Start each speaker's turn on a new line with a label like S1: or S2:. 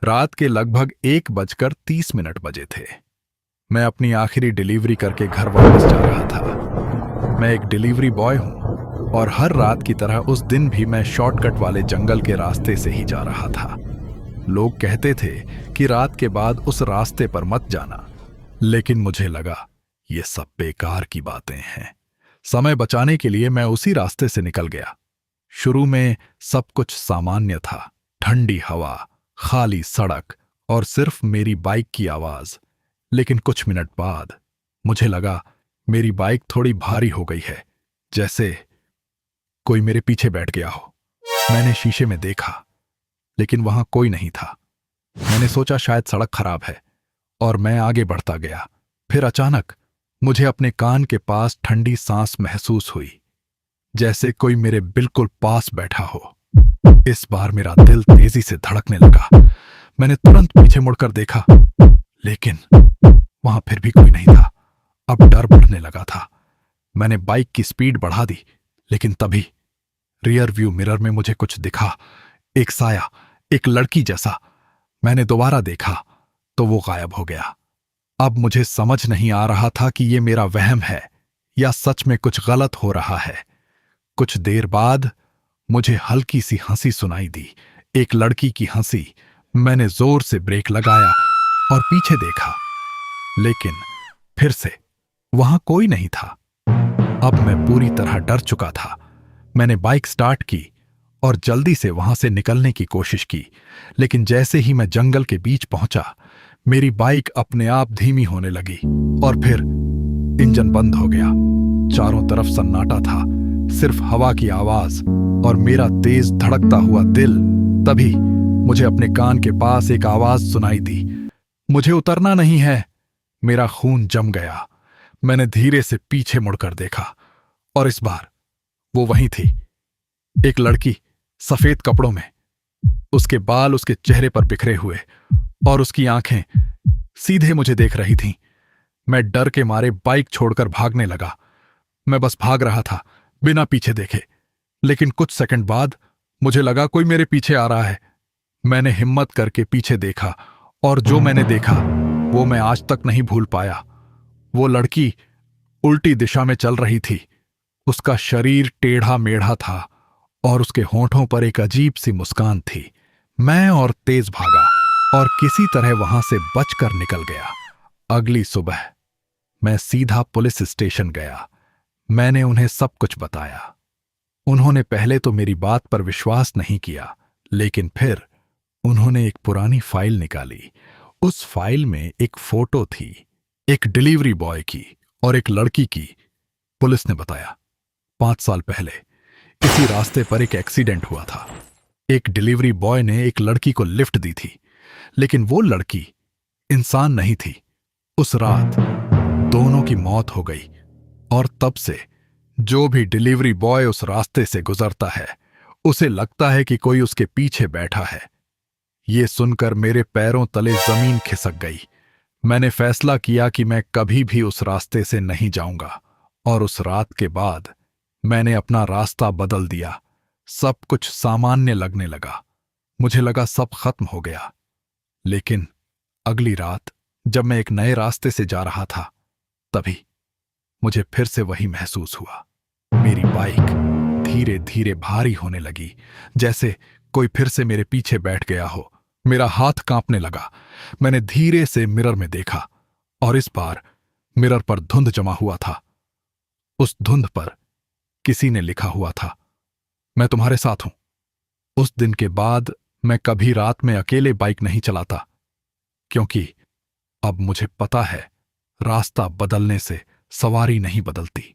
S1: रात के लगभग 1:30 बजे थे। मैं अपनी आखिरी डिलीवरी करके घर वापस जा रहा था। मैं एक डिलीवरी बॉय हूं और हर रात की तरह उस दिन भी मैं शॉर्टकट वाले जंगल के रास्ते से ही जा रहा था। लोग कहते थे कि रात के बाद उस रास्ते पर मत जाना, लेकिन मुझे लगा ये सब बेकार की बातें हैं। समय बचाने के लिए मैं उसी रास्ते से निकल गया। शुरू में सब कुछ सामान्य था, ठंडी हवा, खाली सड़क और सिर्फ मेरी बाइक की आवाज। लेकिन कुछ मिनट बाद मुझे लगा मेरी बाइक थोड़ी भारी हो गई है, जैसे कोई मेरे पीछे बैठ गया हो। मैंने शीशे में देखा, लेकिन वहां कोई नहीं था। मैंने सोचा शायद सड़क खराब है और मैं आगे बढ़ता गया। फिर अचानक मुझे अपने कान के पास ठंडी सांस महसूस हुई, जैसे कोई मेरे बिल्कुल पास बैठा हो। इस बार मेरा दिल तेजी से धड़कने लगा। मैंने तुरंत पीछे मुड़कर देखा, लेकिन वहां फिर भी कोई नहीं था। अब डर बढ़ने लगा था। मैंने बाइक की स्पीड बढ़ा दी, लेकिन तभी रियर व्यू मिरर में मुझे कुछ दिखा, एक साया, एक लड़की जैसा। मैंने दोबारा देखा तो वो गायब हो गया। अब मुझे समझ नहीं आ रहा था कि ये मेरा वहम है या सच में कुछ गलत हो रहा है। कुछ देर बाद मुझे हल्की सी हंसी सुनाई दी, एक लड़की की हंसी। मैंने जोर से ब्रेक लगाया और पीछे देखा, लेकिन फिर से वहां कोई नहीं था। अब मैं पूरी तरह डर चुका था। मैंने बाइक स्टार्ट की और जल्दी से वहां से निकलने की कोशिश की, लेकिन जैसे ही मैं जंगल के बीच पहुंचा, मेरी बाइक अपने आप धीमी होने लगी और फिर इंजन बंद हो गया। चारों तरफ सन्नाटा था, सिर्फ हवा की आवाज और मेरा तेज धड़कता हुआ दिल। तभी मुझे अपने कान के पास एक आवाज सुनाई दी, मुझे उतरना नहीं है। मेरा खून जम गया। मैंने धीरे से पीछे मुड़कर देखा और इस बार वो वहीं थी, एक लड़की सफेद कपड़ों में। उसके बाल उसके चेहरे पर बिखरे हुए और उसकी आंखें सीधे मुझे देख रही थीं। मैं डर के मारे बाइक छोड़कर भागने लगा। मैं बस भाग रहा था, बिना पीछे देखे। लेकिन कुछ सेकंड बाद मुझे लगा कोई मेरे पीछे आ रहा है। मैंने हिम्मत करके पीछे देखा और जो मैंने देखा वो मैं आज तक नहीं भूल पाया। वो लड़की उल्टी दिशा में चल रही थी। उसका शरीर टेढ़ा मेढ़ा था और उसके होंठों पर एक अजीब सी मुस्कान थी। मैं और तेज भागा और किसी तरह वहां से बचकर निकल गया। अगली सुबह मैं सीधा पुलिस स्टेशन गया। मैंने उन्हें सब कुछ बताया। उन्होंने पहले तो मेरी बात पर विश्वास नहीं किया, लेकिन फिर उन्होंने एक पुरानी फाइल निकाली। उस फाइल में एक फोटो थी, एक डिलीवरी बॉय की और एक लड़की की। पुलिस ने बताया 5 साल पहले इसी रास्ते पर एक एक्सीडेंट हुआ था। एक डिलीवरी बॉय ने एक लड़की को लिफ्ट दी थी, लेकिन वो लड़की इंसान नहीं थी। उस रात दोनों की मौत हो गई और तब से जो भी डिलीवरी बॉय उस रास्ते से गुजरता है, उसे लगता है कि कोई उसके पीछे बैठा है। ये सुनकर मेरे पैरों तले जमीन खिसक गई। मैंने फैसला किया कि मैं कभी भी उस रास्ते से नहीं जाऊंगा और उस रात के बाद मैंने अपना रास्ता बदल दिया। सब कुछ सामान्य लगने लगा। मुझे लगा सब खत्म हो गया। लेकिन अगली रात जब मैं एक नए रास्ते से जा रहा था, तभी मुझे फिर से वही महसूस हुआ। मेरी बाइक धीरे धीरे भारी होने लगी, जैसे कोई फिर से मेरे पीछे बैठ गया हो। मेरा हाथ कांपने लगा। मैंने धीरे से मिरर में देखा और इस बार मिरर पर धुंध जमा हुआ था। उस धुंध पर किसी ने लिखा हुआ था, मैं तुम्हारे साथ हूं। उस दिन के बाद मैं कभी रात में अकेले बाइक नहीं चलाता, क्योंकि अब मुझे पता है रास्ता बदलने से सवारी नहीं बदलती।